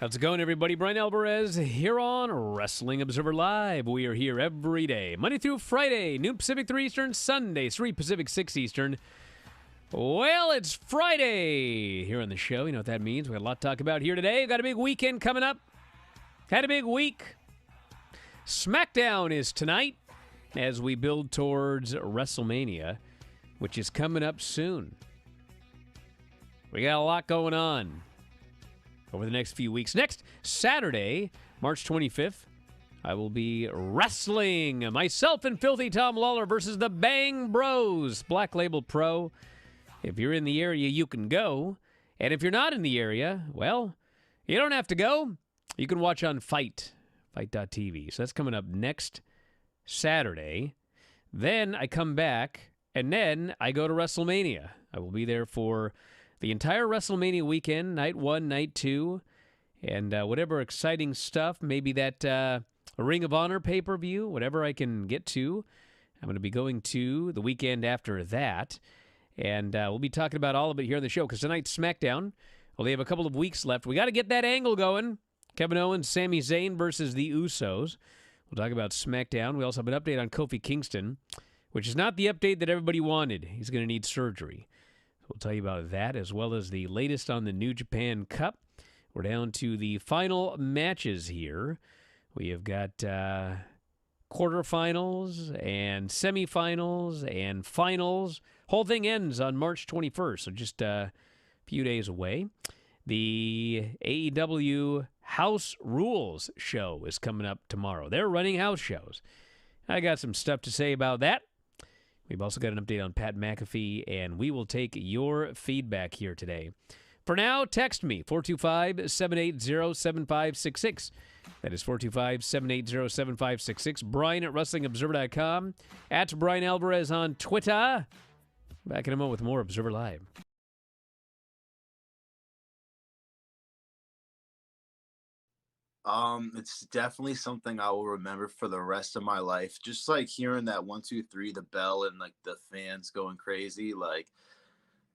How's it going, everybody? Bryan Alvarez here on Wrestling Observer Live. We are here every day, Monday through Friday, noon Pacific, 3 Eastern, Sunday, 3 Pacific, 6 Eastern. Well, it's Friday here on the show. You know what that means. We got a lot to talk about here today. We've got a big weekend coming up. Had a big week. SmackDown is tonight as we build towards WrestleMania, which is coming up soon. We got a lot going on over the next few weeks. Next Saturday, March 25th, I will be wrestling myself and Filthy Tom Lawler versus the Bang Bros, Black Label Pro. If you're in the area, you can go. And if you're not in the area, well, you don't have to go. You can watch on fight.tv. So that's coming up next Saturday. Then I come back, and then I go to WrestleMania. I will be there for the entire WrestleMania weekend, night 1, night 2, and whatever exciting stuff, maybe that Ring of Honor pay-per-view, whatever I can get to. I'm going to be going to the weekend after that, and we'll be talking about all of it here on the show, because tonight's SmackDown, well, they have a couple of weeks left. We got to get that angle going. Kevin Owens, Sami Zayn versus the Usos. We'll talk about SmackDown. We also have an update on Kofi Kingston, which is not the update that everybody wanted. He's going to need surgery. We'll tell you about that, as well as the latest on the New Japan Cup. We're down to the final matches here. We have got quarterfinals and semifinals and finals. Whole thing ends on March 21st, so just a few days away. The AEW House Rules show is coming up tomorrow. They're running house shows. I got some stuff to say about that. We've also got an update on Pat McAfee, and we will take your feedback here today. For now, text me, 425-780-7566. That is 425-780-7566. Brian at WrestlingObserver.com. At Bryan Alvarez on Twitter. Back in a moment with more Observer Live. It's definitely something I will remember for the rest of my life. Just like hearing that 1, 2, 3, the bell and like the fans going crazy. Like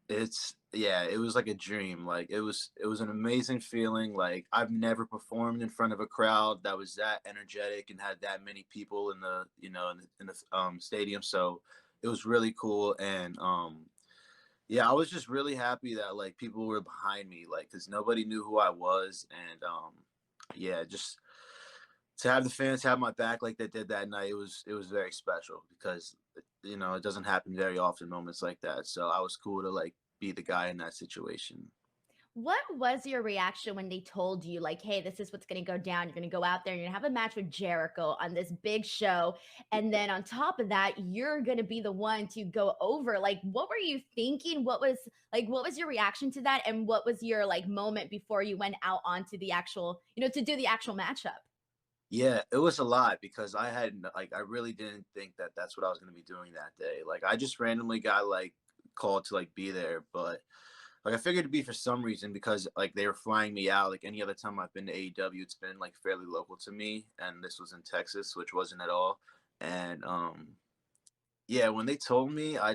it was like a dream. Like it was an amazing feeling. Like I've never performed in front of a crowd that was that energetic and had that many people in the stadium. So it was really cool. And yeah, I was just really happy that like people were behind me, like because nobody knew who I was. And yeah, just to have the fans have my back like they did that night, it was very special because it doesn't happen very often, moments like that. So I was cool to like be the guy in that situation. What was your reaction when they told you, like, hey, this is what's going to go down? You're going to go out there and you're going to have a match with Jericho on this big show. And then on top of that, you're going to be the one to go over. Like, what were you thinking? What was your reaction to that? And what was your like moment before you went out onto the actual, to do the actual matchup? Yeah, it was a lot because I really didn't think that that's what I was going to be doing that day. Like I just randomly got like called to like be there, but like I figured it'd be for some reason because like they were flying me out. Like any other time I've been to AEW, it's been like fairly local to me, and this was in Texas, which wasn't at all. And yeah, when they told me, I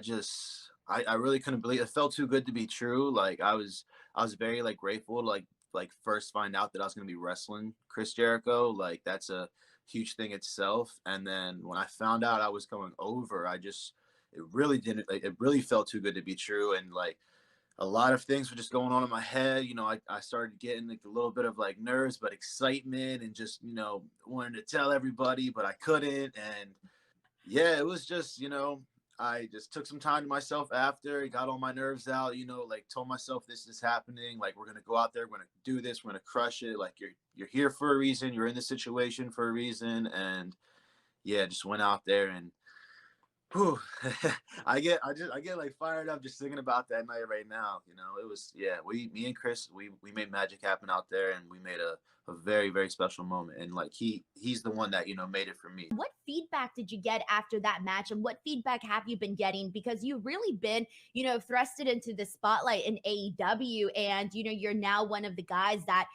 really couldn't believe it. It felt too good to be true. Like I was very like grateful to like first find out that I was gonna be wrestling Chris Jericho. Like that's a huge thing itself. And then when I found out I was going over, it really didn't like, it really felt too good to be true. And like a lot of things were just going on in my head. I started getting like a little bit of like nerves, but excitement and just, wanting to tell everybody, but I couldn't. And yeah, it was just, I just took some time to myself after, got all my nerves out, like told myself this is happening. Like we're gonna go out there, we're gonna do this, we're gonna crush it. Like you're here for a reason, you're in this situation for a reason. And yeah, just went out there and whew, I get like fired up just thinking about that night right now. It was yeah, me and Chris, we made magic happen out there and we made a very, very special moment. And like he's the one that, made it for me. What feedback did you get after that match? And what feedback have you been getting? Because you've really been, thrusted into the spotlight in AEW. And, you're now one of the guys that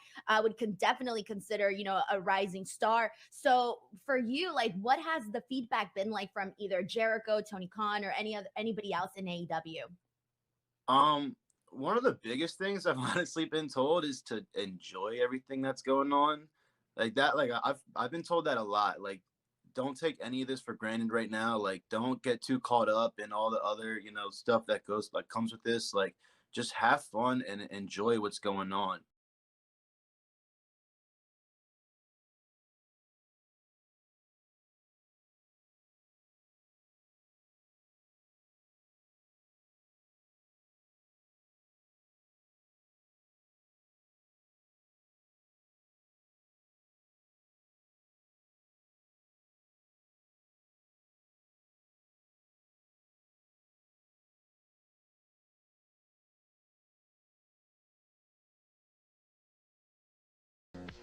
definitely consider, a rising star. So for you, like, what has the feedback been like from either Jericho, Tony Khan, or anybody else in AEW? Um one of the biggest things I've honestly been told is to enjoy everything that's going on. Like that, like I've been told that a lot. Like, don't take any of this for granted right now. Like, don't get too caught up in all the other, stuff that comes with this. Like, just have fun and enjoy what's going on.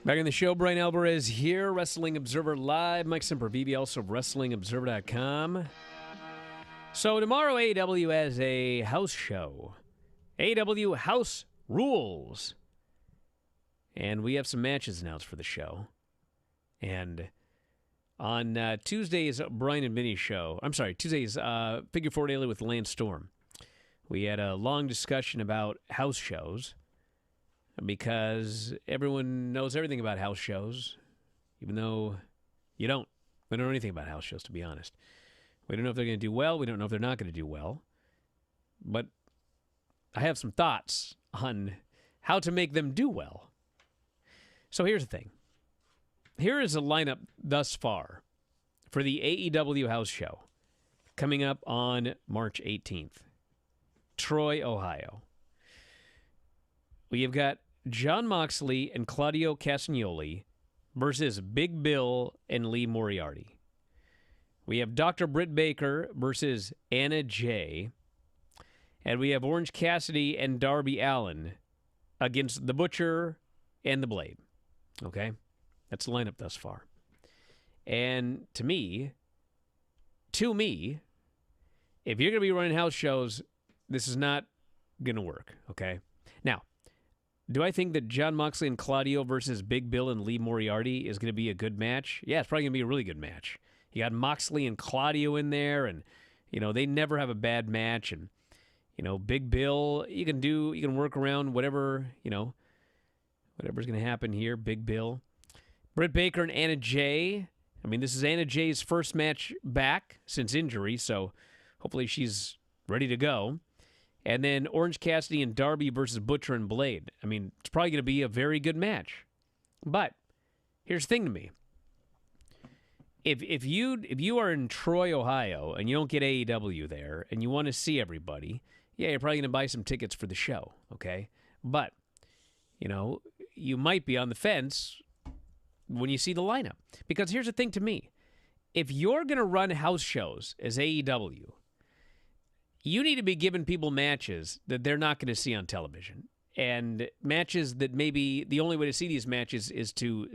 Back in the show, Bryan Alvarez here, Wrestling Observer Live. Mike Sempervive, also of WrestlingObserver.com. So tomorrow, AEW has a house show. AEW House Rules. And we have some matches announced for the show. And on Tuesday's Bryan and Vinny show, Tuesday's Figure 4 Daily with Lance Storm, we had a long discussion about house shows. Because everyone knows everything about house shows, even though you don't. We don't know anything about house shows, to be honest. We don't know if they're going to do well. We don't know if they're not going to do well. But I have some thoughts on how to make them do well. So here's the thing. Here is a lineup thus far for the AEW house show coming up on March 18th. Troy, Ohio. We have got Jon Moxley and Claudio Castagnoli versus Big Bill and Lee Moriarty. We have Dr. Britt Baker versus Anna Jay. And we have Orange Cassidy and Darby Allin against The Butcher and The Blade. Okay? That's the lineup thus far. And to me, if you're going to be running house shows, this is not going to work. Okay? Now, do I think that Jon Moxley and Claudio versus Big Bill and Lee Moriarty is going to be a good match? Yeah, it's probably going to be a really good match. You got Moxley and Claudio in there, and, they never have a bad match. And, Big Bill, you can work around whatever, whatever's going to happen here. Big Bill. Britt Baker and Anna Jay. I mean, this is Anna Jay's first match back since injury, so hopefully she's ready to go. And then Orange Cassidy and Darby versus Butcher and Blade. I mean, it's probably going to be a very good match. But here's the thing to me. If you are in Troy, Ohio, and you don't get AEW there, and you want to see everybody, yeah, you're probably going to buy some tickets for the show, okay? But, you might be on the fence when you see the lineup. Because here's the thing to me. If you're going to run house shows as AEW, you need to be giving people matches that they're not going to see on television. And matches that maybe the only way to see these matches is to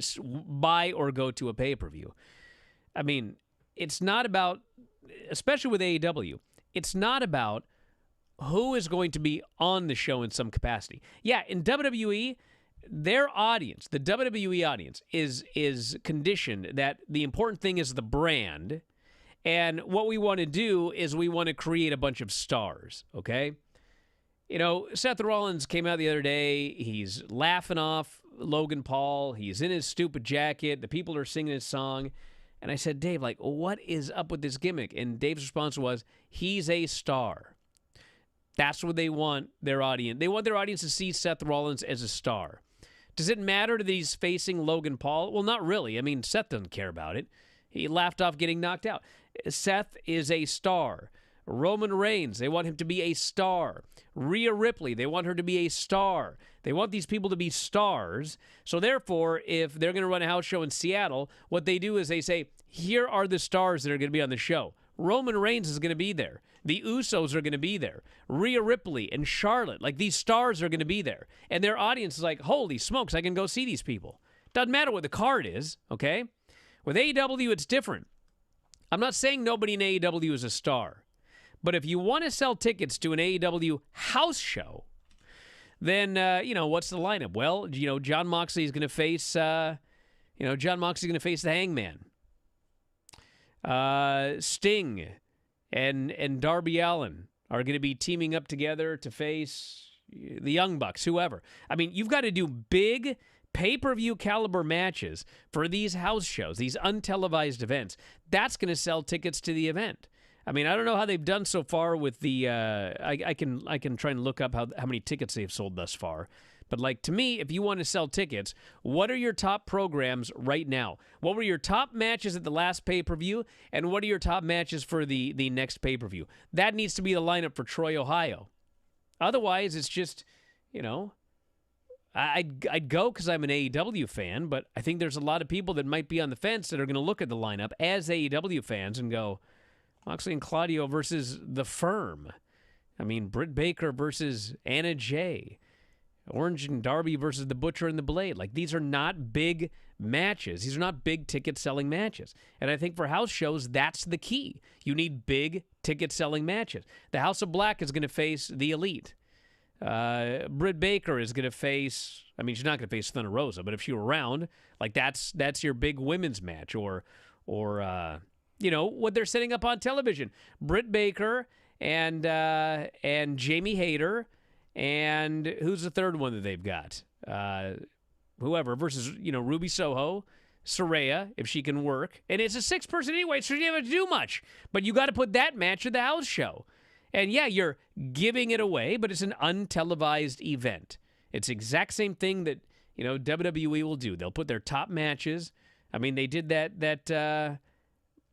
buy or go to a pay-per-view. I mean, it's not about, especially with AEW, it's not about who is going to be on the show in some capacity. Yeah, in WWE, their audience, the WWE audience, is conditioned that the important thing is the brand. And what we want to do is we want to create a bunch of stars, okay? Seth Rollins came out the other day. He's laughing off Logan Paul. He's in his stupid jacket. The people are singing his song. And I said, Dave, what is up with this gimmick? And Dave's response was, he's a star. That's what they want their audience. They want their audience to see Seth Rollins as a star. Does it matter that he's facing Logan Paul? Well, not really. I mean, Seth doesn't care about it. He laughed off getting knocked out. Seth is a star. Roman Reigns, they want him to be a star. Rhea Ripley, they want her to be a star. They want these people to be stars. So therefore, if they're going to run a house show in Seattle, what they do is they say, here are the stars that are going to be on the show. Roman Reigns is going to be there. The Usos are going to be there. Rhea Ripley and Charlotte, these stars are going to be there. And their audience is like, holy smokes, I can go see these people. Doesn't matter what the card is, okay? With AEW, it's different. I'm not saying nobody in AEW is a star. But if you want to sell tickets to an AEW house show, then, what's the lineup? Well, Jon Moxley is going to face, the Hangman. Sting and Darby Allin are going to be teaming up together to face, the Young Bucks, whoever. I mean, you've got to do big pay-per-view caliber matches for these house shows, these untelevised events. That's going to sell tickets to the event. I mean, I don't know how they've done so far with the. I can try and look up how many tickets they've sold thus far. But like, to me, if you want to sell tickets, what are your top programs right now? What were your top matches at the last pay-per-view, and what are your top matches for the next pay-per-view? That needs to be the lineup for Troy, Ohio. Otherwise, it's just, you know, I'd go because I'm an AEW fan, but I think there's a lot of people that might be on the fence that are going to look at the lineup as AEW fans and go, Moxley and Claudio versus The Firm. I mean, Britt Baker versus Anna Jay. Orange and Darby versus the Butcher and the Blade. Like, these are not big matches. These are not big ticket-selling matches. And I think for house shows, that's the key. You need big ticket-selling matches. The House of Black is going to face the Elite. Britt Baker is going to face, I mean, she's not going to face Thunder Rosa, but if she were around, like, that's your big women's match. Or you know, what they're setting up on television. Britt Baker and Jamie Hayter. And who's the third one that they've got? Whoever versus, you know, Ruby Soho, Saraya, if she can work. And it's a 6-person anyway, so you don't have to do much. But you got to put that match at the house show. And yeah, you're giving it away, but it's an untelevised event. It's the exact same thing that, you know, WWE will do. They'll put their top matches. I mean, they did that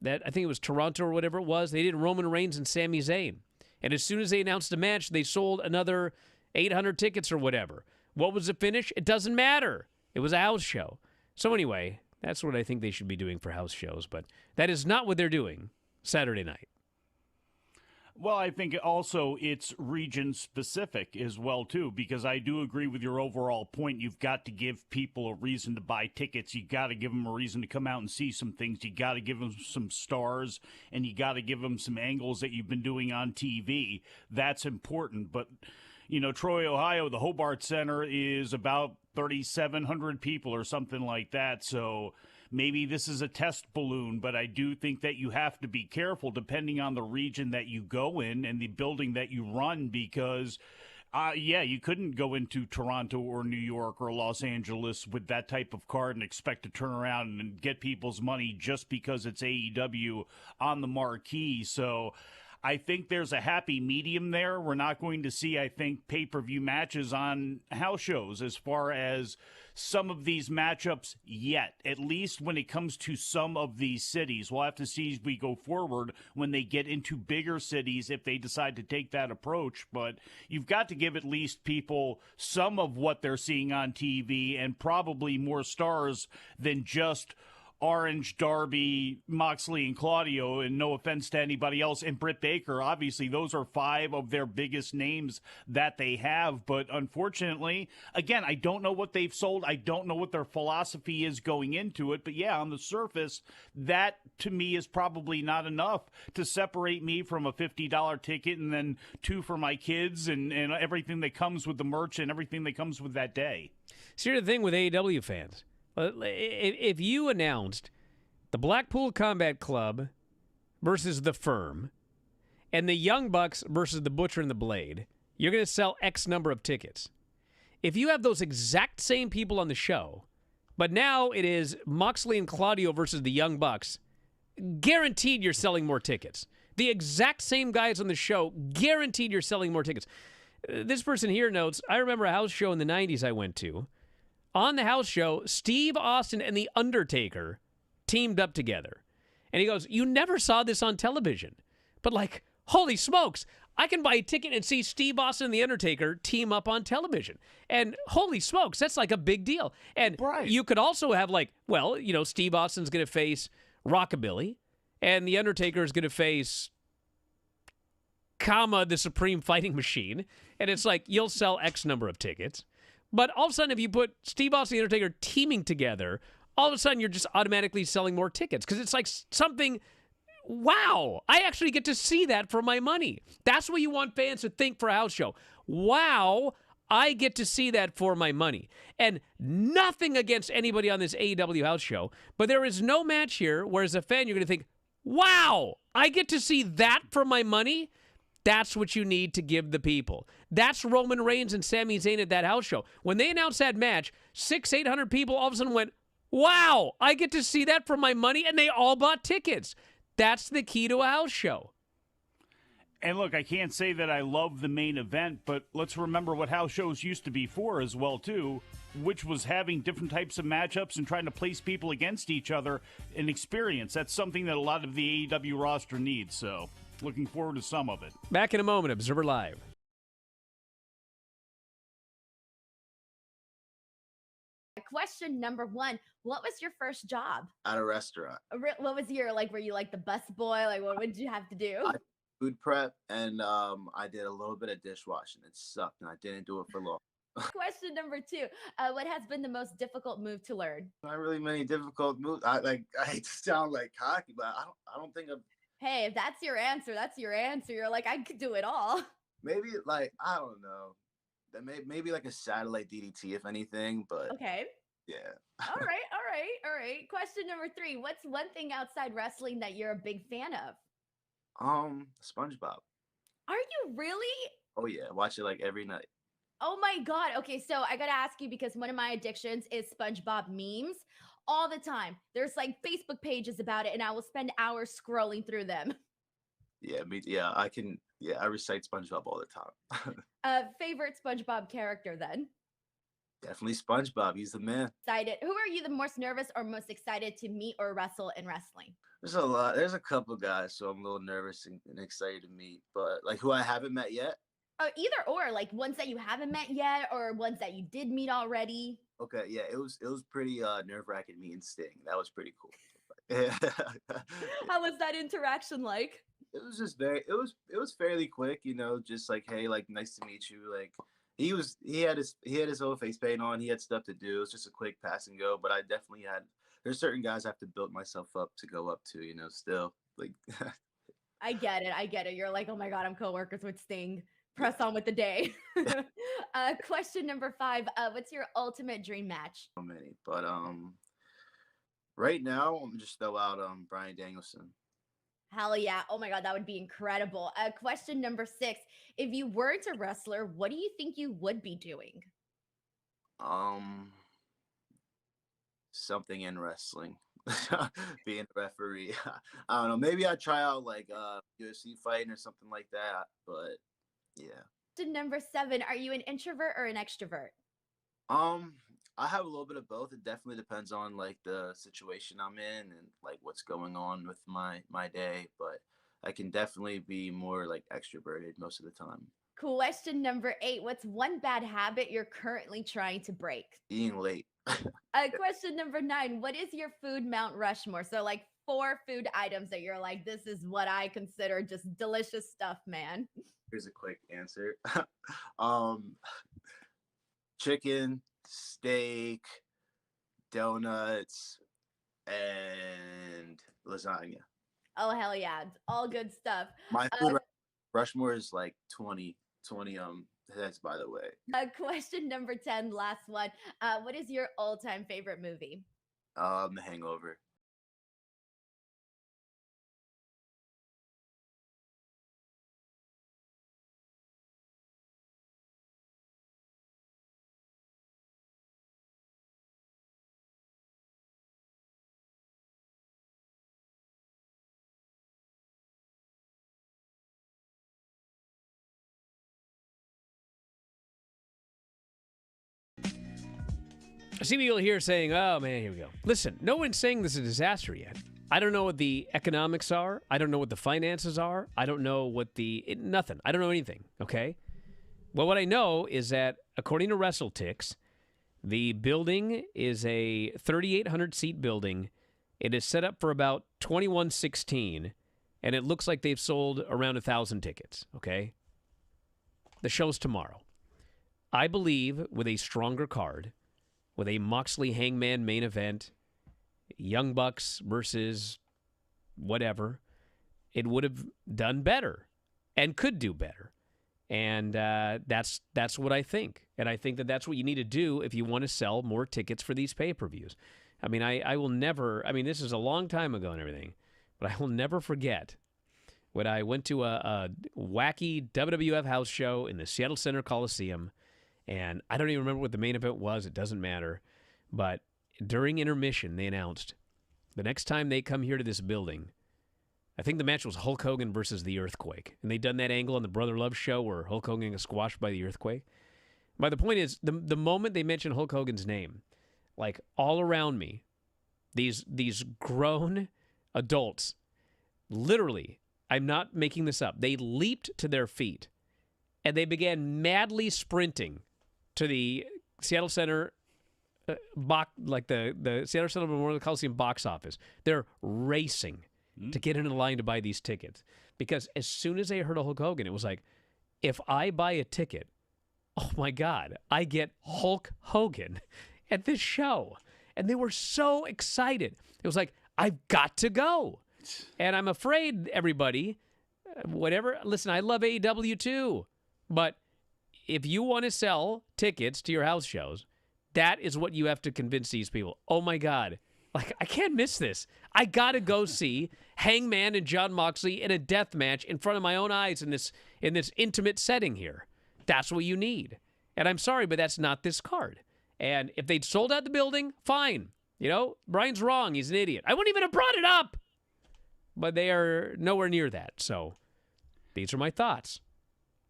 I think it was Toronto or whatever it was. They did Roman Reigns and Sami Zayn. And as soon as they announced a match, they sold another 800 tickets or whatever. What was the finish? It doesn't matter. It was a house show. So anyway, that's what I think they should be doing for house shows. But that is not what they're doing Saturday night. Well, I think also it's region-specific as well, too, because I do agree with your overall point. You've got to give people a reason to buy tickets. You got to give them a reason to come out and see some things. You got to give them some stars, and you got to give them some angles that you've been doing on TV. That's important. But, you know, Troy, Ohio, the Hobart Center is about 3,700 people or something like that, so maybe this is a test balloon, but I do think that you have to be careful depending on the region that you go in and the building that you run because, you couldn't go into Toronto or New York or Los Angeles with that type of card and expect to turn around and get people's money just because it's AEW on the marquee. So I think there's a happy medium there. We're not going to see, I think, pay-per-view matches on house shows as far as some of these matchups yet, at least when it comes to some of these cities. We'll have to see as we go forward when they get into bigger cities if they decide to take that approach. But you've got to give at least people some of what they're seeing on TV and probably more stars than just Orange, Darby, Moxley, and Claudio, and no offense to anybody else, and Britt Baker. Obviously, those are 5 of their biggest names that they have, but unfortunately, again, I don't know what they've sold. I don't know what their philosophy is going into it, but yeah, on the surface, that to me is probably not enough to separate me from a $50 ticket and then 2 for my kids and everything that comes with the merch and everything that comes with that day. So here's the thing with AEW fans. If you announced the Blackpool Combat Club versus The Firm and the Young Bucks versus the Butcher and the Blade, you're going to sell X number of tickets. If you have those exact same people on the show, but now it is Moxley and Claudio versus the Young Bucks, guaranteed you're selling more tickets. The exact same guys on the show, guaranteed you're selling more tickets. This person here notes, I remember a house show in the 90s I went to. On the house show, Steve Austin and The Undertaker teamed up together. And he goes, you never saw this on television. But like, holy smokes, I can buy a ticket and see Steve Austin and The Undertaker team up on television. And holy smokes, that's like a big deal. And you could also have like, well, you know, Steve Austin's going to face Rockabilly, and The Undertaker is going to face the Supreme Fighting Machine. And it's like, you'll sell X number of tickets. But all of a sudden, if you put Steve Austin and The Undertaker teaming together, all of a sudden you're just automatically selling more tickets because it's like something, wow, I actually get to see that for my money. That's what you want fans to think for a house show. Wow, I get to see that for my money. And nothing against anybody on this AEW house show, but there is no match here where as a fan you're going to think, wow, I get to see that for my money. That's what you need to give the people. That's Roman Reigns and Sami Zayn at that house show. When they announced that match, 800 people all of a sudden went, wow, I get to see that for my money, and they all bought tickets. That's the key to a house show. And look, I can't say that I love the main event, but let's remember what house shows used to be for as well, too, which was having different types of matchups and trying to place people against each other and experience. That's something that a lot of the AEW roster needs, so looking forward to some of it. Back in a moment, Observer Live. Question number 1. What was your first job? At a restaurant. What was your, like, were you like the bus boy? Like, what did you have to do? Food prep, and I did a little bit of dishwashing. It sucked, and I didn't do it for long. Question number 2. What has been the most difficult move to learn? Not really many difficult moves. I hate to sound like cocky, but I don't think I've. Hey, if that's your answer, that's your answer. You're like, I could do it all. Maybe like I don't know. That maybe like a satellite DDT, if anything. But Okay. yeah. All right. Question number 3. What's one thing outside wrestling that you're a big fan of? SpongeBob. Are you really? Oh yeah, watch it like every night. Oh my God. Okay, so I gotta ask you because one of my addictions is SpongeBob memes all the time. There's like Facebook pages about it, and I will spend hours scrolling through them. Yeah, I can. Yeah, I recite SpongeBob all the time. Favorite SpongeBob character then? Definitely SpongeBob. He's the man. Excited. Who are you the most nervous or most excited to meet or wrestle in wrestling? There's a lot. There's a couple guys, so I'm a little nervous and excited to meet. But like who I haven't met yet. Either or, like ones that you haven't met yet or ones that you did meet already. Okay, yeah, it was pretty nerve-wracking meeting Sting. That was pretty cool. How was that interaction like? It was just it was fairly quick, just like, hey, like nice to meet you. Like he had his whole face paint on, he had stuff to do. It was just a quick pass and go, but I definitely there's certain guys I have to build myself up to go up to, still. Like I get it. You're like, oh my God, I'm co-workers with Sting. Press on with the day. Question number 5. What's your ultimate dream match? So many, but right now I'm just throw out Bryan Danielson. Hell yeah. Oh my God, that would be incredible. Question number 6. If you weren't a wrestler, what do you think you would be doing? Something in wrestling. Being a referee. I don't know. Maybe I'd try out like UFC fighting or something like that, but yeah. Question number 7. Are you an introvert or an extrovert? I have a little bit of both. It definitely depends on like the situation I'm in and like what's going on with my day, but I can definitely be more like extroverted most of the time. Question number 8. What's one bad habit you're currently trying to break? Being late. Question number 9. What is your food Mount Rushmore? So like 4 food items that you're like, this is what I consider just delicious stuff, man. Here's a quick answer. Chicken, steak, donuts, and lasagna. Oh, hell yeah. It's all good stuff. My food Rushmore is like 20 heads, by the way. Question number 10, last one. What is your all-time favorite movie? The Hangover. I see people here saying, oh, man, here we go. Listen, no one's saying this is a disaster yet. I don't know what the economics are. I don't know what the finances are. I don't know what nothing. I don't know anything, okay? Well, what I know is that, according to WrestleTix, the building is a 3,800-seat building. It is set up for about 2116, and it looks like they've sold around 1,000 tickets, okay? The show's tomorrow. I believe with a stronger card, with a Moxley Hangman main event, Young Bucks versus whatever, it would have done better and could do better. And that's what I think. And I think that that's what you need to do if you want to sell more tickets for these pay-per-views. I mean, I will never, I mean, this is a long time ago and everything, but I will never forget when I went to a wacky WWF house show in the Seattle Center Coliseum, and I don't even remember what the main event was. It doesn't matter. But during intermission, they announced the next time they come here to this building, I think the match was Hulk Hogan versus the Earthquake. And they'd done that angle on the Brother Love show where Hulk Hogan got squashed by the Earthquake. But the point is, the moment they mentioned Hulk Hogan's name, like all around me, these grown adults, literally, I'm not making this up, they leaped to their feet and they began madly sprinting to the Seattle Center the Seattle Center Memorial Coliseum box office. They're racing to get into the line to buy these tickets because as soon as they heard of Hulk Hogan, it was like, if I buy a ticket, oh my God, I get Hulk Hogan at this show. And they were so excited. It was like, I've got to go. And I'm afraid, everybody, listen, I love AEW too, but if you want to sell tickets to your house shows, that is what you have to convince these people. Oh my God, like I can't miss this. I got to go see Hangman and Jon Moxley in a death match in front of my own eyes in this intimate setting here. That's what you need. And I'm sorry, but that's not this card. And if they'd sold out the building, fine. You know, Brian's wrong. He's an idiot. I wouldn't even have brought it up. But they are nowhere near that. So these are my thoughts.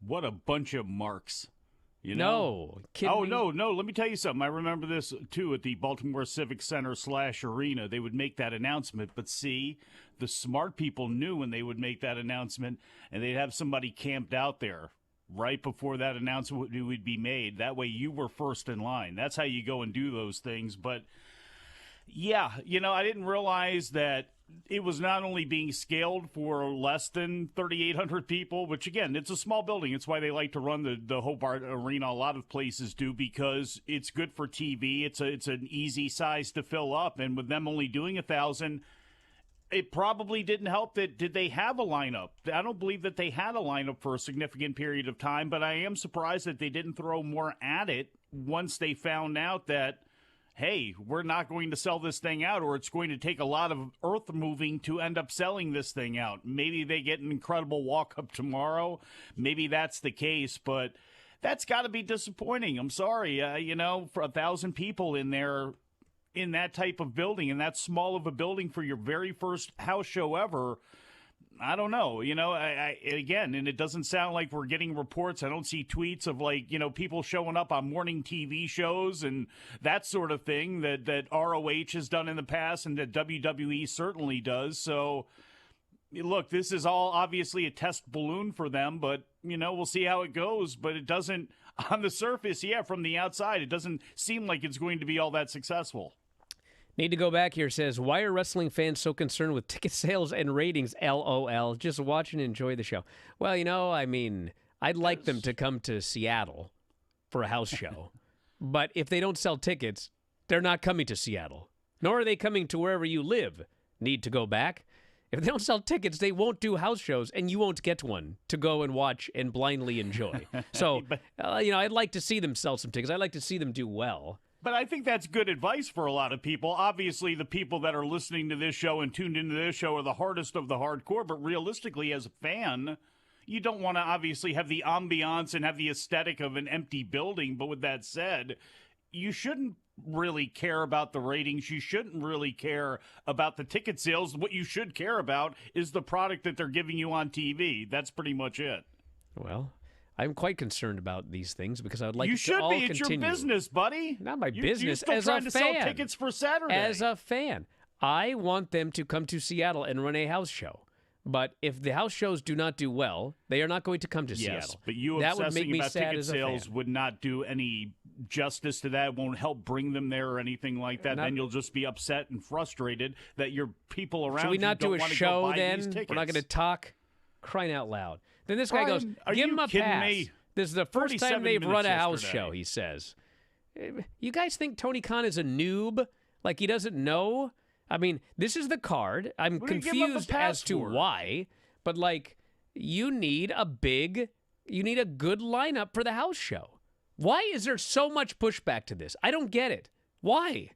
What a bunch of marks. You know? No. No. Let me tell you something. I remember this, too, at the Baltimore Civic Center /Arena. They would make that announcement. But see, the smart people knew when they would make that announcement, and they'd have somebody camped out there right before that announcement would be made. That way you were first in line. That's how you go and do those things. But, yeah, I didn't realize that it was not only being scaled for less than 3,800 people, which, again, it's a small building. It's why they like to run the Hobart Arena. A lot of places do because it's good for TV. It's an easy size to fill up. And with them only doing 1,000, it probably didn't help that did they have a lineup. I don't believe that they had a lineup for a significant period of time, but I am surprised that they didn't throw more at it once they found out that, hey, we're not going to sell this thing out, or it's going to take a lot of earth moving to end up selling this thing out. Maybe they get an incredible walk-up tomorrow. Maybe that's the case, but that's got to be disappointing. I'm sorry. For 1,000 people in there in that type of building, and that small of a building for your very first house show ever, I don't know. Again, and it doesn't sound like we're getting reports. I don't see tweets of people showing up on morning TV shows and that sort of thing that ROH has done in the past and that WWE certainly does. So, look, this is all obviously a test balloon for them, but, we'll see how it goes. But it doesn't, on the surface, from the outside, it doesn't seem like it's going to be all that successful. Need to go back here, says, why are wrestling fans so concerned with ticket sales and ratings? LOL. Just watch and enjoy the show. Well, I'd like them to come to Seattle for a house show. But if they don't sell tickets, they're not coming to Seattle. Nor are they coming to wherever you live. Need to go back. If they don't sell tickets, they won't do house shows, and you won't get one to go and watch and blindly enjoy. So, I'd like to see them sell some tickets. I'd like to see them do well. But I think that's good advice for a lot of people. Obviously, the people that are listening to this show and tuned into this show are the hardest of the hardcore. But realistically, as a fan, you don't want to obviously have the ambiance and have the aesthetic of an empty building. But with that said, you shouldn't really care about the ratings. You shouldn't really care about the ticket sales. What you should care about is the product that they're giving you on TV. That's pretty much it. Well, I'm quite concerned about these things because I would like you it to should all be. It's continue. your business, buddy. Not my business. You're still as trying a to fan. sell tickets for Saturday. As a fan, I want them to come to Seattle and run a house show. But if the house shows do not do well, they are not going to come to Seattle. But you that would make obsessing me about sad ticket as a sales fan. would not do any justice to that. It won't help bring them there or anything like that. Then you'll just be upset and frustrated that your people around Should we you not don't do a want to show go buy then? these tickets. We're not going to talk. Crying out loud. Then this guy goes, are give you him a kidding pass. me? This is the first time 37 they've run a minutes house yesterday. show, he says. You guys think Tony Khan is a noob? Like he doesn't know? I mean, this is the card. I'm What do you give him a confused pass as to for? why. But you need a good lineup for the house show. Why is there so much pushback to this? I don't get it. Why?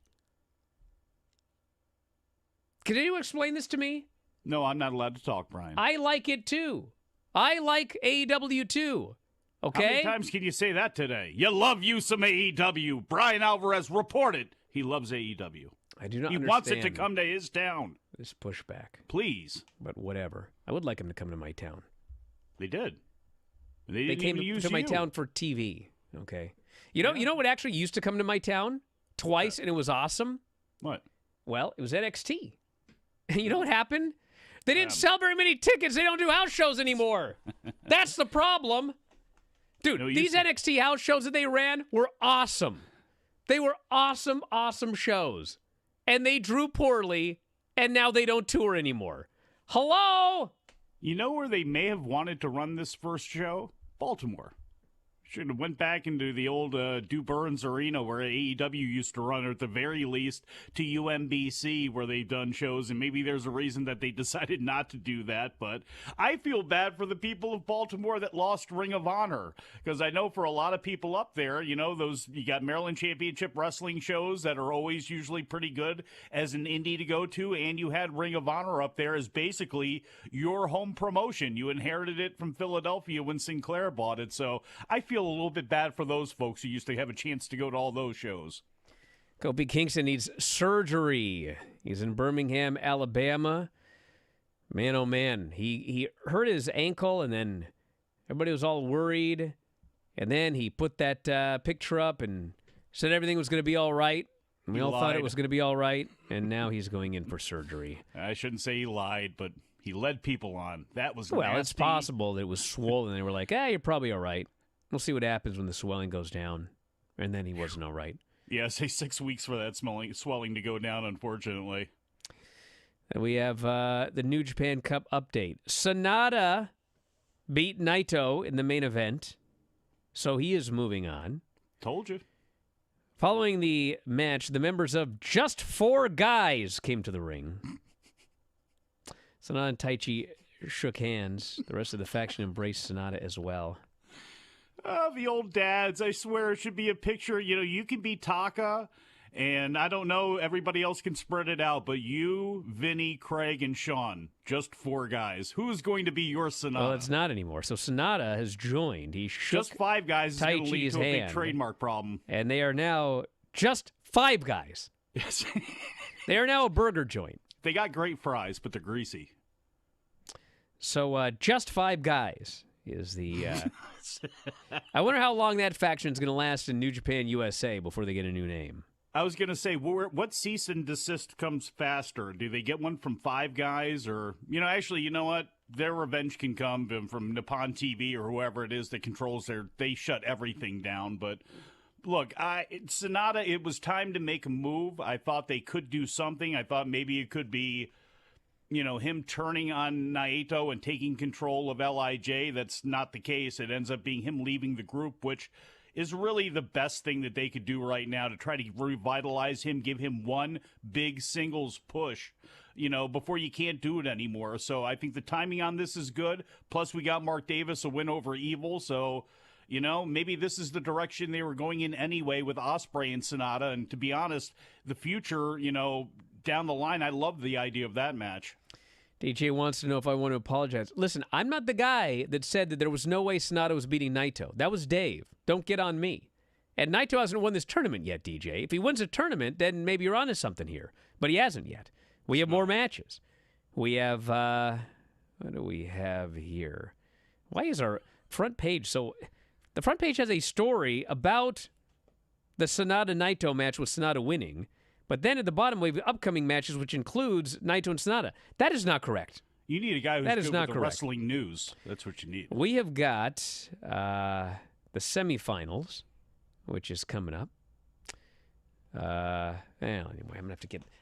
Can anyone explain this to me? No, I'm not allowed to talk, Brian. I like it too. I like AEW too. Okay? How many times can you say that today? You love you some AEW. Bryan Alvarez reported he loves AEW. I do not He understand wants it to come to his town. this pushback. Please. But whatever. I would like him to come to my town. They did. They They didn't came even use to my you. town for TV. Okay. You know what actually used to come to my town twice and it was awesome? What? Well, it was NXT. And you know what happened? They didn't sell very many tickets. They don't do house shows anymore. That's the problem. Dude, these NXT house shows that they ran were awesome. They were awesome, awesome shows. And they drew poorly, and now they don't tour anymore. Hello? You know where they may have wanted to run this first show? Baltimore. Should have went back into the old Du Burns Arena where AEW used to run, or at the very least to UMBC where they've done shows, and maybe there's a reason that they decided not to do that. But I feel bad for the people of Baltimore that lost Ring of Honor, because I know for a lot of people up there, you got Maryland Championship Wrestling shows that are always usually pretty good as an indie to go to, and you had Ring of Honor up there as basically your home promotion. You inherited it from Philadelphia when Sinclair bought it, so I feel a little bit bad for those folks who used to have a chance to go to all those shows. Kofi Kingston needs surgery. He's in Birmingham, Alabama. Man, oh man, he hurt his ankle, and then everybody was all worried. And then he put that picture up and said everything was going to be all right. And we all thought it was going to be all right, and now he's going in for surgery. I shouldn't say he lied, but he led people on. That was well, nasty. it's possible that it was swollen. They were like, you're probably all right. We'll see what happens when the swelling goes down. And then he wasn't all right. Yeah, say 6 weeks for that swelling to go down, unfortunately. And we have the New Japan Cup update. Sonata beat Naito in the main event, so he is moving on. Told you. Following the match, the members of Just 4 Guys came to the ring. Sonata and Taichi shook hands. The rest of the faction embraced Sonata as well. Oh, the old dads. I swear it should be a picture. You can be Taka, and I don't know, everybody else can spread it out, but you, Vinny, Craig, and Sean, Just 4 Guys. Who's going to be your Sonata? Well, it's not anymore. So Sonata has joined. He shook Just 5 Guys is going to lead to a big trademark problem. And they are now Just 5 Guys. Yes. They are now a burger joint. They got great fries, but they're greasy. So Just 5 Guys is the... I wonder how long that faction is going to last in New Japan USA before they get a new name. I was going to say, what cease and desist comes faster? Do they get one from 5 Guys? Or, actually, you know what? Their revenge can come from Nippon TV or whoever it is that controls they shut everything down. But look, Sonata, it was time to make a move. I thought they could do something. I thought maybe it could be... him turning on Naito and taking control of LIJ. That's not the case. It ends up being him leaving the group, which is really the best thing that they could do right now to try to revitalize him, give him one big singles push, before you can't do it anymore. So I think the timing on this is good. Plus, we got Mark Davis, a win over Evil. So, maybe this is the direction they were going in anyway with Ospreay and Sonata. And to be honest, the future, down the line, I love the idea of that match. DJ wants to know if I want to apologize. Listen, I'm not the guy that said that there was no way Sonata was beating Naito. That was Dave. Don't get on me. And Naito hasn't won this tournament yet, DJ. If he wins a tournament, then maybe you're onto something here. But he hasn't yet. We have more matches. We have, what do we have here? Why is our front page so... The front page has a story about the Sonata-Naito match with Sonata winning. But then at the bottom, we have upcoming matches, which includes Naito and Sonata. That is not correct. You need a guy who's that is good not with the wrestling news. That's what you need. We have got the semifinals, which is coming up. Anyway,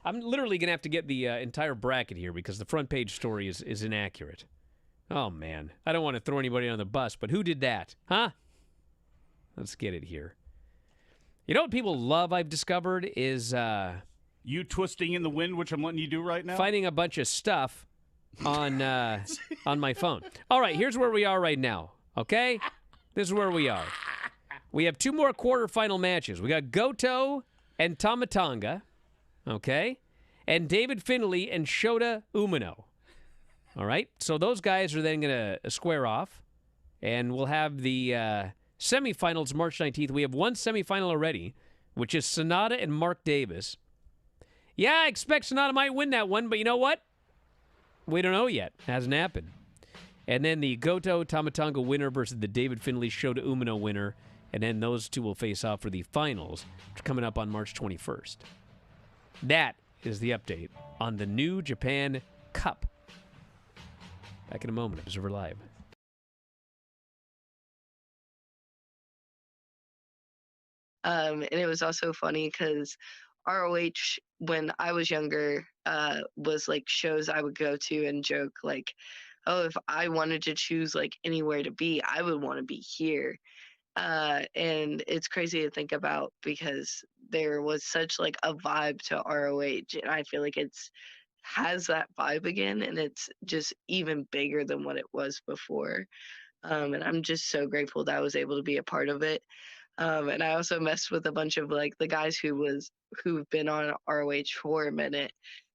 I'm literally gonna have to get the entire bracket here because the front page story is inaccurate. Oh man, I don't want to throw anybody on the bus, but who did that? Huh? Let's get it here. You know what people love, I've discovered, is... you twisting in the wind, which I'm letting you do right now? Finding a bunch of stuff on my phone. All right, here's where we are right now, okay? This is where we are. We have 2 more quarterfinal matches. We got Goto and Tama Tonga, okay? And David Finlay and Shota Umino. All right? So those guys are then going to square off, and we'll have the semifinals March 19th. We have one semifinal already, which is Sonata and Mark Davis. Yeah, I expect Sonata might win that one, but you know what? We don't know yet. Hasn't happened. And then the Goto Tamatanga winner versus the David Finlay Shota Umino winner. And then those two will face off for the finals, which are coming up on March 21st. That is the update on the New Japan Cup. Back in a moment. Observer Live. And it was also funny because ROH, when I was younger, was like shows I would go to and joke like, oh, if I wanted to choose like anywhere to be, I would want to be here. And it's crazy to think about because there was such like a vibe to ROH, and I feel like has that vibe again, and it's just even bigger than what it was before. And I'm just so grateful that I was able to be a part of it. And I also messed with a bunch of like the guys who've been on ROH for a minute.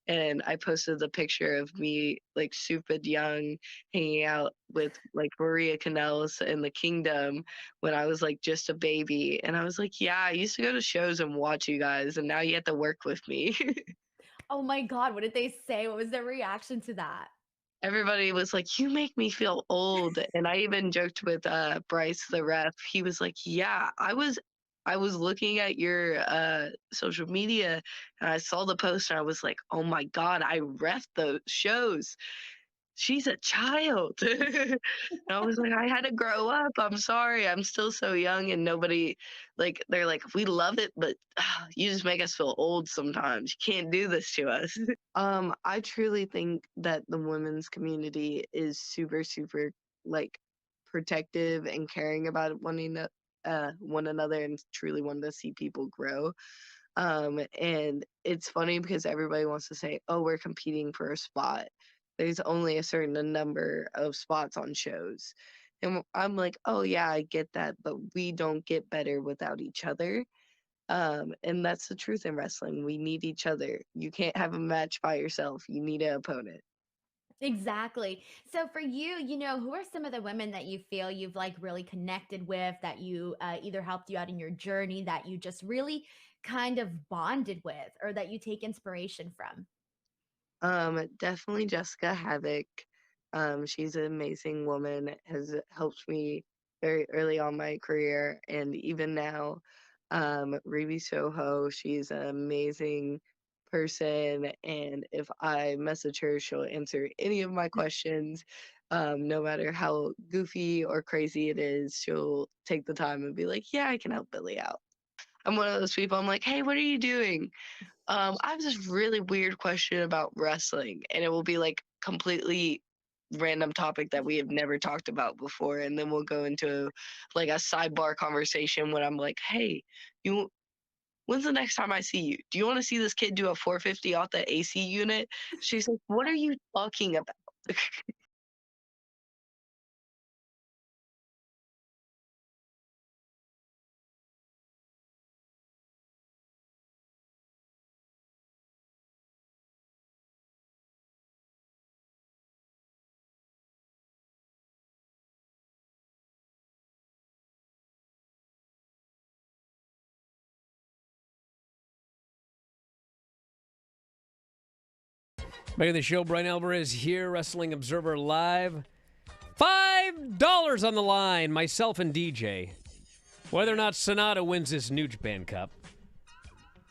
And I posted the picture of me like super young hanging out with like Maria Kanellis in the Kingdom when I was like just a baby. And I was like, yeah, I used to go to shows and watch you guys, and now you have to work with me. Oh my God, what did they say? What was their reaction to that? Everybody was like, you make me feel old. And I even joked with Bryce, the ref. He was like, yeah, I was looking at your social media and I saw the post and I was like, oh my God, I ref those shows. She's a child. And I was like, I had to grow up. I'm sorry. I'm still so young. And nobody, like, they're like, we love it, but you just make us feel old sometimes. You can't do this to us. I truly think that the women's community is super, super, like, protective and caring about one another and truly wanting to see people grow. And it's funny because everybody wants to say, oh, we're competing for a spot. There's only a certain number of spots on shows. And I'm like, oh, yeah, I get that, but we don't get better without each other. And that's the truth in wrestling. We need each other. You can't have a match by yourself. You need an opponent. Exactly. So for you, who are some of the women that you feel you've like really connected with, that you either helped you out in your journey, that you just really kind of bonded with, or that you take inspiration from? Definitely Jessica Havoc. She's an amazing woman, has helped me very early on my career, and even now, Ruby Soho, she's an amazing person, and if I message her, she'll answer any of my questions. No matter how goofy or crazy it is, she'll take the time and be like, yeah, I can help Billy out. I'm one of those people, I'm like, hey, what are you doing? I have this really weird question about wrestling, and it will be like completely random topic that we have never talked about before, and then we'll go into like a sidebar conversation when I'm like, "Hey, when's the next time I see you? Do you want to see this kid do a 450 off the AC unit?" She's like, "What are you talking about?" Back in the show, Bryan Alvarez here, Wrestling Observer Live. $5 on the line, myself and DJ. Whether or not Sonata wins this New Japan Cup.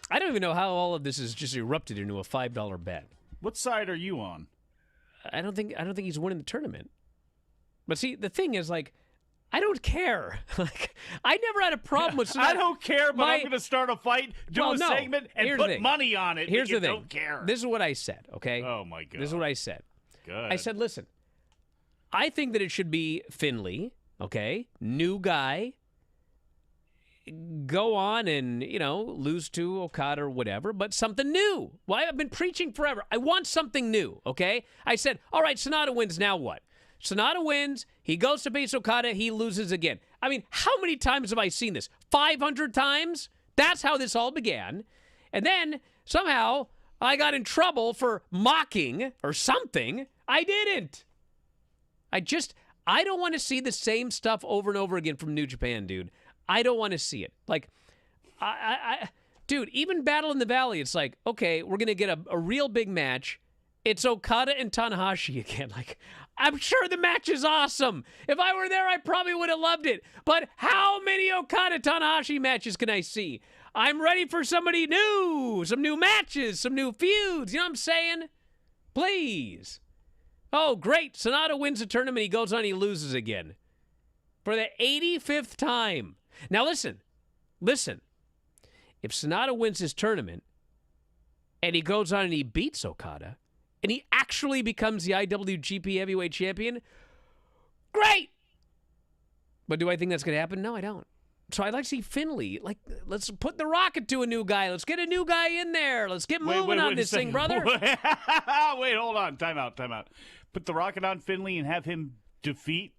I don't even know how all of this has just erupted into a $5 bet. What side are you on? I don't think he's winning the tournament. But see, the thing is, like, I don't care. Like, I never had a problem with Sonata. I don't care, but I'm going to start a fight, do segment, and put money on it. Here's the thing. Don't care. This is what I said, okay? Oh, my God. This is what I said. Good. I said, listen, I think that it should be Finlay, okay? New guy. Go on and, lose to Okada or whatever, but something new. Well, I've been preaching forever. I want something new, okay? I said, all right, Sonata wins, now what? Sonata wins, he goes to face Okada, he loses again. I mean, how many times have I seen this? 500 times? That's how this all began. And then, somehow, I got in trouble for mocking or something I didn't. I don't want to see the same stuff over and over again from New Japan, dude. I don't want to see it. Like, dude, even Battle in the Valley, it's like, okay, we're going to get a real big match. It's Okada and Tanahashi again. Like, I'm sure the match is awesome. If I were there, I probably would have loved it. But how many Okada-Tanahashi matches can I see? I'm ready for somebody new, some new matches, some new feuds. You know what I'm saying? Please. Oh, great. Sonata wins the tournament. He goes on, he loses again. For the 85th time. Now, listen. If Sonata wins his tournament, and he goes on and he beats Okada, and he actually becomes the IWGP Heavyweight Champion, great! But do I think that's going to happen? No, I don't. So I'd like to see Finley. Like, let's put the rocket to a new guy. Let's get a new guy in there. Let's get moving on this thing, brother. Wait, hold on. Time out. Put the rocket on Finley and have him defeat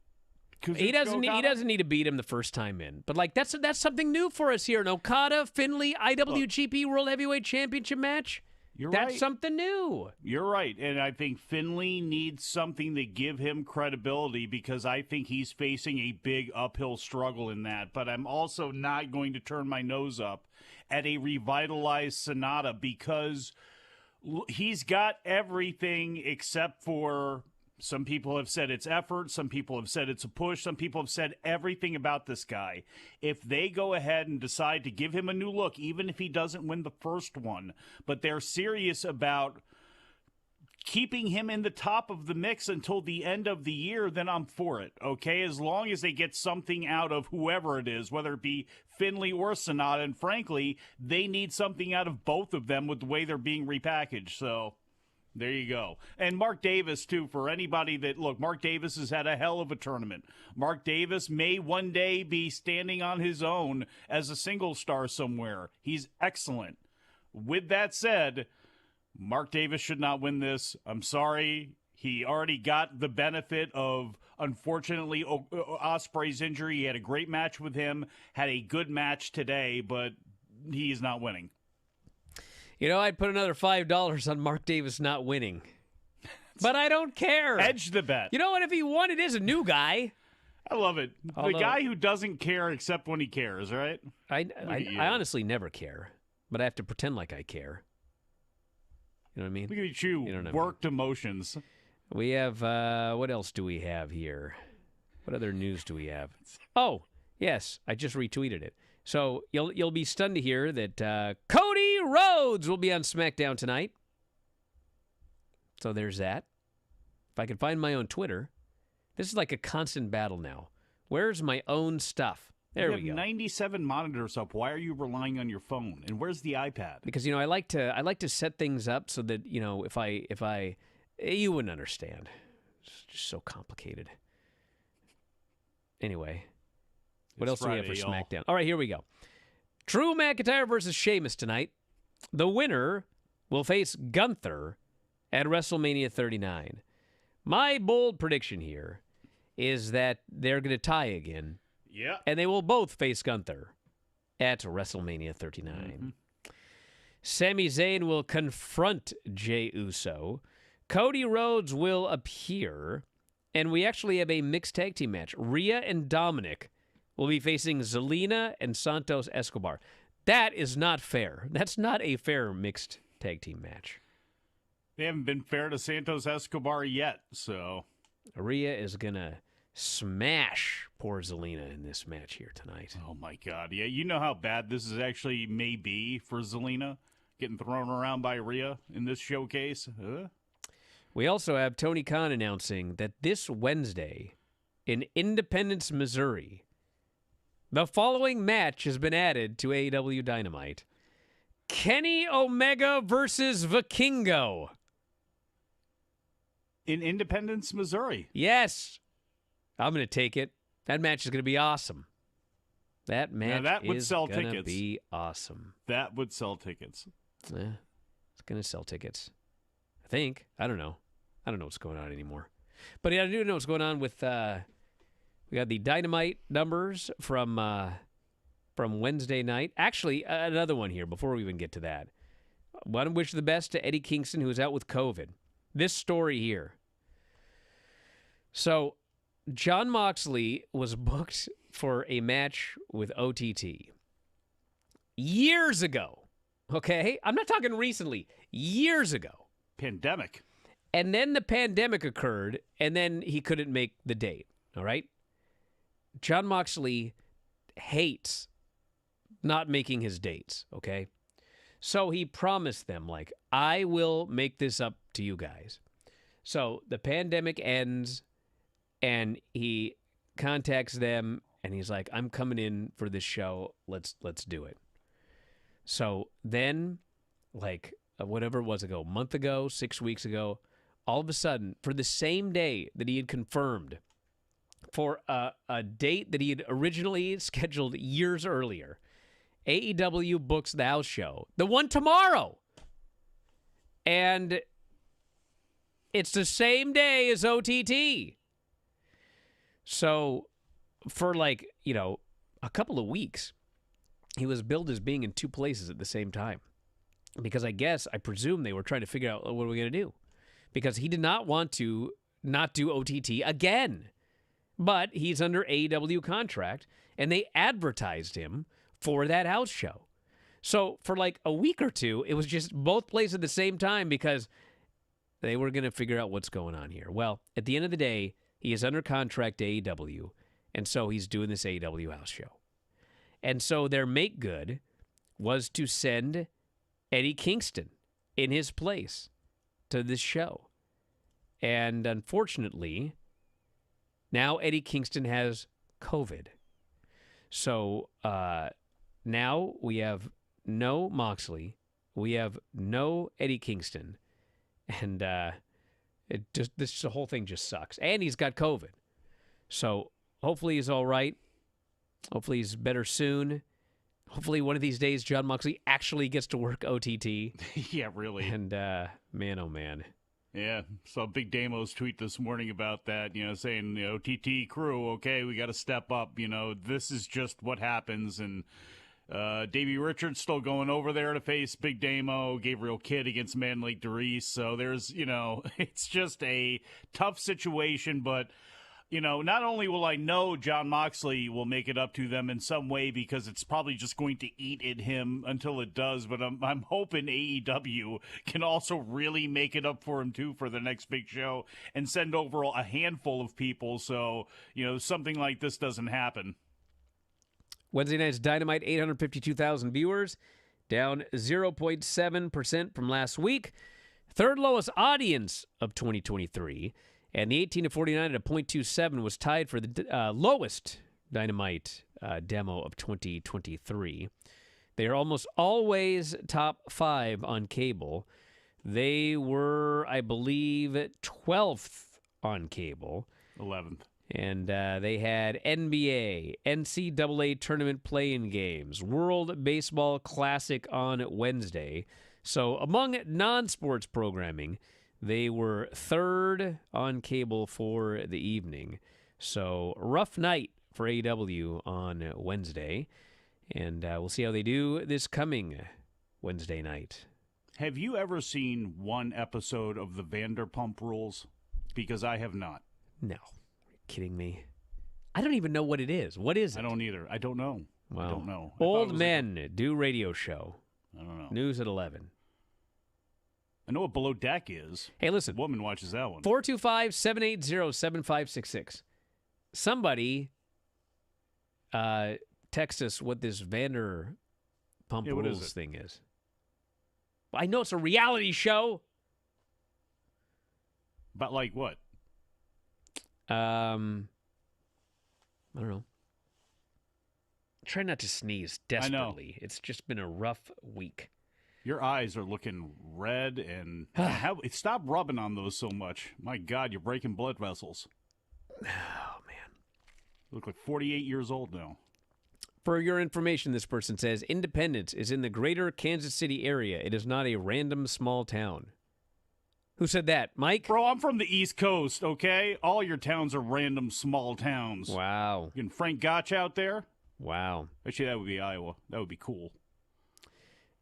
Kazuchika He doesn't Okada? need to beat him the first time in. But, like, that's something new for us here. An Okada, Finley, IWGP World Heavyweight Championship match. That's something new. You're right. And I think Finley needs something to give him credibility because I think he's facing a big uphill struggle in that. But I'm also not going to turn my nose up at a revitalized Sonata because he's got everything except for... Some people have said it's effort. Some people have said it's a push. Some people have said everything about this guy. If they go ahead and decide to give him a new look, even if he doesn't win the first one, but they're serious about keeping him in the top of the mix until the end of the year, then I'm for it, okay? As long as they get something out of whoever it is, whether it be Finley or Sonata, and frankly, they need something out of both of them with the way they're being repackaged, so... There you go. And Mark Davis, too, for anybody that, look, Mark Davis has had a hell of a tournament. Mark Davis may one day be standing on his own as a single star somewhere. He's excellent. With that said, Mark Davis should not win this. I'm sorry. He already got the benefit of, unfortunately, Ospreay's injury. He had a great match with him, had a good match today, but he is not winning. You know, I'd put another $5 on Mark Davis not winning. But I don't care. Edge the bet. You know what? If he won, it is a new guy. I love it. The guy who doesn't care except when he cares, right? I honestly never care, but I have to pretend like I care. You know what I mean? Look at you, worked emotions. We have, what else do we have here? What other news do we have? Oh, yes, I just retweeted it. So you'll be stunned to hear that Cody Rhodes will be on SmackDown tonight. So there's that. If I can find my own Twitter. This is like a constant battle now. Where's my own stuff? There we go. You have 97 monitors up. Why are you relying on your phone? And where's the iPad? Because I like to set things up so that if I you wouldn't understand. It's just so complicated. Anyway. What else do we have for SmackDown? All right, here we go. Drew McIntyre versus Sheamus tonight. The winner will face Gunther at WrestleMania 39. My bold prediction here is that they're going to tie again. Yeah. And they will both face Gunther at WrestleMania 39. Mm-hmm. Sami Zayn will confront Jey Uso. Cody Rhodes will appear. And we actually have a mixed tag team match. Rhea and Dominic will be facing Zelina and Santos Escobar. That is not fair. That's not a fair mixed tag team match. They haven't been fair to Santos Escobar yet, so... Rhea is going to smash poor Zelina in this match here tonight. Oh, my God. Yeah, you know how bad this is actually may be for Zelina, getting thrown around by Rhea in this showcase. We also have Tony Khan announcing that this Wednesday in Independence, Missouri... the following match has been added to AEW Dynamite. Kenny Omega versus Vikingo. In Independence, Missouri. Yes. I'm going to take it. That match is going to be awesome. That match is going to be awesome. That would sell tickets. Yeah, it's going to sell tickets. I think. I don't know. I don't know what's going on anymore. But yeah, I do know what's going on with... we got the Dynamite numbers from Wednesday night. Actually, another one here before we even get to that. Want to wish the best to Eddie Kingston, who is out with COVID. This story here. So John Moxley was booked for a match with OTT years ago. Okay? I'm not talking recently. Years ago. Pandemic. And then the pandemic occurred, and then he couldn't make the date. All right? John Moxley hates not making his dates, okay? So he promised them, like, I will make this up to you guys. So the pandemic ends, and he contacts them, and he's like, I'm coming in for this show. Let's do it. So then, like, whatever it was ago, a month ago, 6 weeks ago, all of a sudden, for the same day that he had confirmed for a date that he had originally scheduled years earlier, AEW books the house show, the one tomorrow. And it's the same day as OTT. So for like, a couple of weeks, he was billed as being in two places at the same time. Because I presume they were trying to figure out what are we going to do. Because he did not want to not do OTT again. But he's under AEW contract, and they advertised him for that house show. So for like a week or two, it was just both places at the same time because they were going to figure out what's going on here. Well, at the end of the day, he is under contract to AEW, and so he's doing this AEW house show. And so their make good was to send Eddie Kingston in his place to this show. And unfortunately, now Eddie Kingston has COVID. So now we have no Moxley. We have no Eddie Kingston. And this whole thing just sucks. And he's got COVID. So hopefully he's all right. Hopefully he's better soon. Hopefully one of these days John Moxley actually gets to work OTT. Yeah, really. And man, oh man. Yeah, saw Big Damo's tweet this morning about that, saying, TT crew, okay, we got to step up. This is just what happens. And Davey Richards still going over there to face Big Damo, Gabriel Kidd against Manlake Doris. So there's, it's just a tough situation. But, not only will I know John Moxley will make it up to them in some way because it's probably just going to eat at him until it does, but I'm hoping AEW can also really make it up for him too for the next big show and send over a handful of people so, something like this doesn't happen. Wednesday night's Dynamite, 852,000 viewers, down 0.7% from last week. Third lowest audience of 2023. And the 18 to 49 at a .27 was tied for the lowest Dynamite demo of 2023. They are almost always top 5 on cable. They were, I believe, 12th on cable. 11th. And they had NBA, NCAA tournament play-in games, World Baseball Classic on Wednesday. So among non-sports programming, they were third on cable for the evening. So rough night for AEW on Wednesday. And we'll see how they do this coming Wednesday night. Have you ever seen one episode of the Vanderpump Rules? Because I have not. No. Are you kidding me? I don't even know what it is. What is it? I don't either. I don't know. Well, I don't know. Old Men do radio show. I don't know. News at 11. I know what Below Deck is. Hey, listen. Woman watches that one. 425-780-7566. Somebody text us what this Vanderpump Rules thing is. I know it's a reality show. But like what? I don't know. Try not to sneeze desperately. It's just been a rough week. Your eyes are looking red, and stop rubbing on those so much. My God, you're breaking blood vessels. Oh, man. You look like 48 years old now. For your information, this person says, Independence is in the greater Kansas City area. It is not a random small town. Who said that? Mike? Bro, I'm from the East Coast, okay? All your towns are random small towns. Wow. You and Frank Gotch out there? Wow. Actually, that would be Iowa. That would be cool.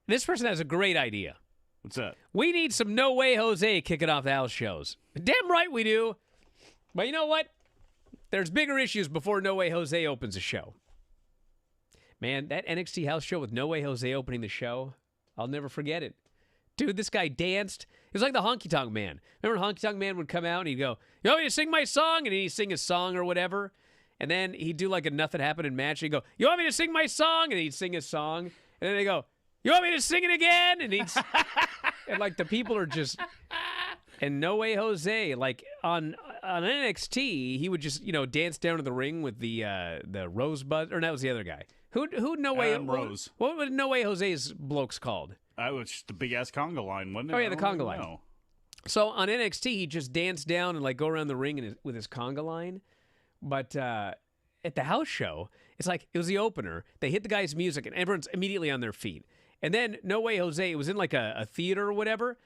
This person has a great idea. What's that? We need some No Way Jose kicking off the house shows. Damn right we do. But you know what? There's bigger issues before No Way Jose opens a show. Man, that NXT house show with No Way Jose opening the show, I'll never forget it. Dude, this guy danced. It was like the Honky Tonk Man. Remember Honky Tonk Man would come out and he'd go, "You want me to sing my song?" And he'd sing his song or whatever. And then he'd do like a nothing happening match. He'd go, "You want me to sing my song?" And he'd sing his song. And then they go, "You want me to sing it again?" And he'd, and like the people are just, and No Way Jose, like on NXT, he would just, dance down to the ring with the Rosebud, or that was the other guy. Who No Way Rose. What was No Way Jose's blokes called? It was just the big ass conga line, wasn't it? Oh yeah, the conga line. Know. So on NXT, he just danced down and like go around the ring with his conga line. But at the house show, it's like it was the opener. They hit the guy's music and everyone's immediately on their feet. And then No Way Jose, it was in like a theater or whatever.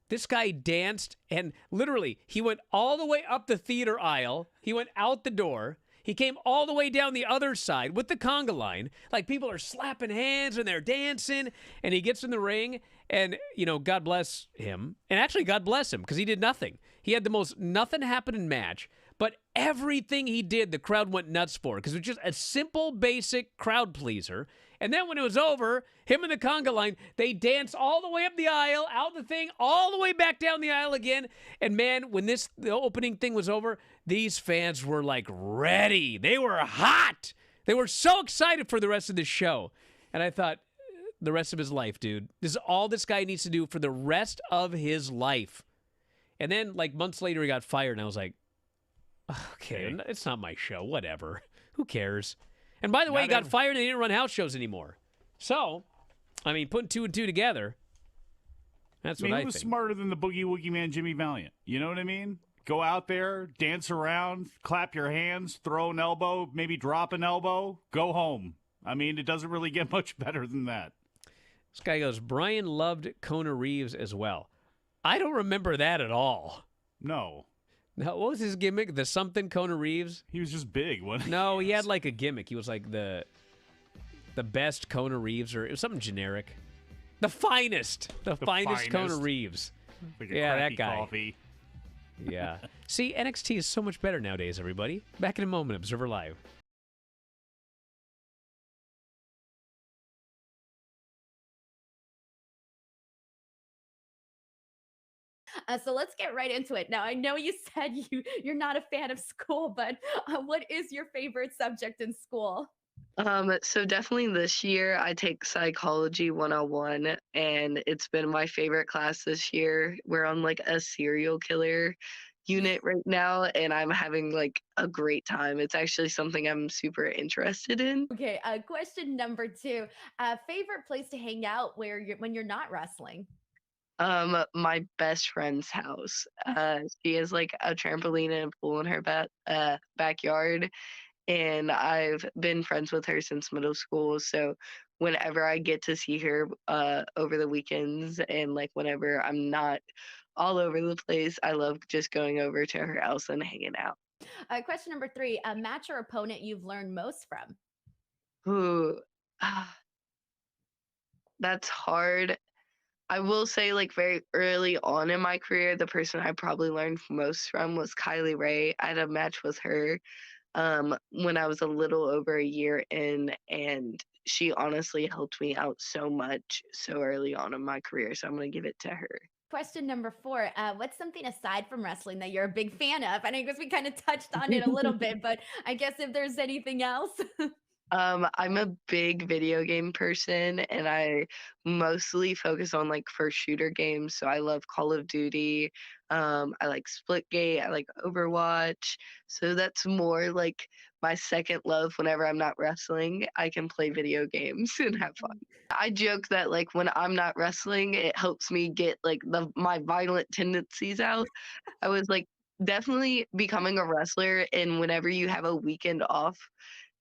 This guy danced and literally he went all the way up the theater aisle. He went out the door. He came all the way down the other side with the conga line. Like people are slapping hands and they're dancing. And he gets in the ring and, God bless him. And actually, God bless him because he did nothing. He had the most nothing happening match. But everything he did, the crowd went nuts for because it was just a simple, basic crowd pleaser. And then when it was over, him and the conga line, they danced all the way up the aisle, out the thing, all the way back down the aisle again. And man, when the opening thing was over, these fans were like ready. They were hot. They were so excited for the rest of the show. And I thought, the rest of his life, dude. This is all this guy needs to do for the rest of his life. And then like months later, he got fired. And I was like, okay, it's not my show. Whatever. Who cares? And by the way, he got fired and he didn't run house shows anymore. So, I mean, putting two and two together, that's what I think. He was smarter than the Boogie Woogie Man Jimmy Valiant. You know what I mean? Go out there, dance around, clap your hands, throw an elbow, maybe drop an elbow, go home. I mean, it doesn't really get much better than that. This guy goes, Bryan loved Kona Reeves as well. I don't remember that at all. No. Now, what was his gimmick? The something Kona Reeves? He was just big, wasn't he? No, he had like a gimmick. He was like the best Kona Reeves, or it was something generic. The finest Kona Reeves. Like that guy. Coffee. Yeah. See, NXT is so much better nowadays, everybody. Back in a moment, Observer Live. So let's get right into it. Now, I know you said you're not a fan of school, but what is your favorite subject in school? So definitely this year I take Psychology 101, and it's been my favorite class this year. We're on like a serial killer unit right now, and I'm having like a great time. It's actually something I'm super interested in. Okay, question number 2. Favorite place to hang out when you're not wrestling? My best friend's house. She has like a trampoline and a pool in her backyard, and I've been friends with her since middle school. So whenever I get to see her over the weekends, and like whenever I'm not all over the place, I love just going over to her house and hanging out. Question number 3. A match or opponent you've learned most from? Ooh, that's hard. I will say, like, very early on in my career, the person I probably learned most from was Kylie Ray. I had a match with her when I was a little over a year in, and she honestly helped me out so much so early on in my career. So I'm going to give it to her. Question number 4. What's something aside from wrestling that you're a big fan of? And I guess we kind of touched on it a little bit, but I guess if there's anything else. I'm a big video game person, and I mostly focus on like first shooter games. So I love Call of Duty. I like Splitgate. I like Overwatch. So that's more like my second love. Whenever I'm not wrestling, I can play video games and have fun. I joke that like when I'm not wrestling, it helps me get like my violent tendencies out. I was like definitely becoming a wrestler, and whenever you have a weekend off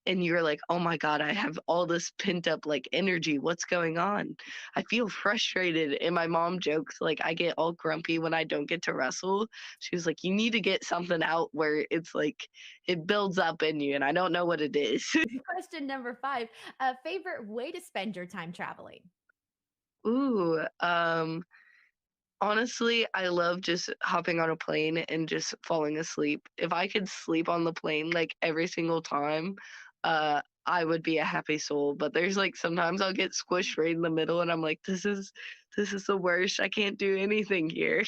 and you're like, oh my God, I have all this pent up like energy. What's going on? I feel frustrated. And my mom jokes, like, I get all grumpy when I don't get to wrestle. She was like, you need to get something out where it's like, it builds up in you. And I don't know what it is. Question number 5. Favorite way to spend your time traveling? Ooh, Honestly, I love just hopping on a plane and just falling asleep. If I could sleep on the plane like every single time, I would be a happy soul. But there's like sometimes I'll get squished right in the middle and I'm like, this is the worst. I can't do anything here.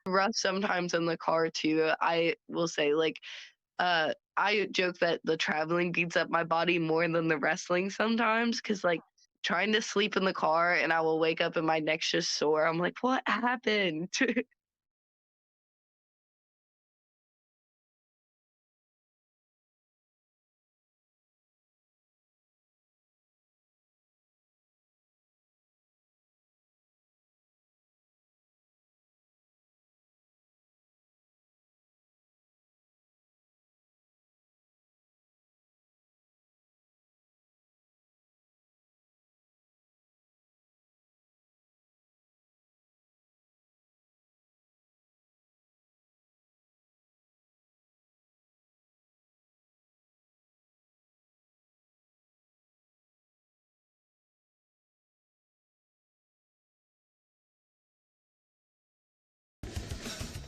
Rough sometimes in the car too. I will say like I joke that the traveling beats up my body more than the wrestling sometimes because, like, trying to sleep in the car and I will wake up and my neck's just sore. I'm like, what happened?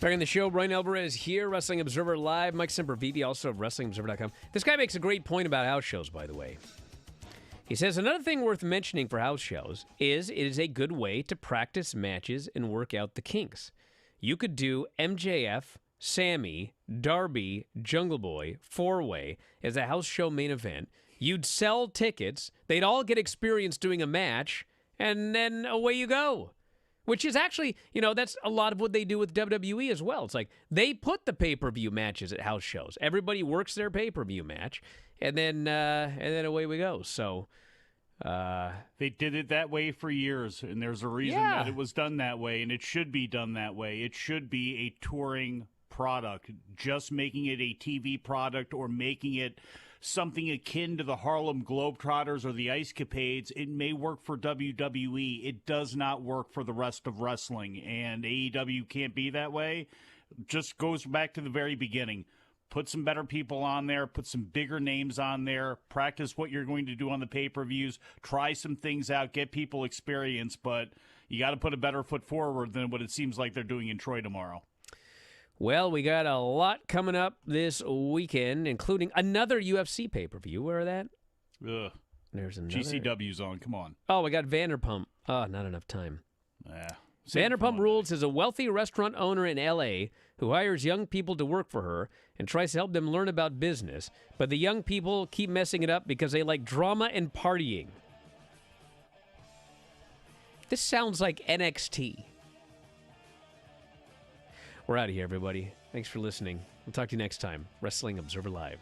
Back in the show, Bryan Alvarez here, Wrestling Observer Live. Mike Sempervive, also of WrestlingObserver.com. This guy makes a great point about house shows, by the way. He says, another thing worth mentioning for house shows is it is a good way to practice matches and work out the kinks. You could do MJF, Sammy, Darby, Jungle Boy, four-way as a house show main event. You'd sell tickets. They'd all get experience doing a match, and then away you go. Which is actually, that's a lot of what they do with WWE as well. It's like they put the pay-per-view matches at house shows. Everybody works their pay-per-view match, and then away we go. So they did it that way for years, and there's a reason that it was done that way, and it should be done that way. It should be a touring product. Just making it a TV product or making it something akin to the Harlem Globetrotters or the Ice Capades, it may work for WWE. It does not work for the rest of wrestling, and AEW can't be that way. Just goes back to the very beginning. Put some better people on there, put some bigger names on there, practice what you're going to do on the pay-per-views, try some things out, get people experience, but you got to put a better foot forward than what it seems like they're doing in Troy tomorrow. Well, we got a lot coming up this weekend, including another UFC pay-per-view. Where are that? Ugh. There's another. GCW's on. Come on. Oh, we got Vanderpump. Oh, not enough time. Yeah. Vanderpump Rules is a wealthy restaurant owner in L.A. who hires young people to work for her and tries to help them learn about business. But the young people keep messing it up because they like drama and partying. This sounds like NXT. We're out of here, everybody. Thanks for listening. We'll talk to you next time. Wrestling Observer Live.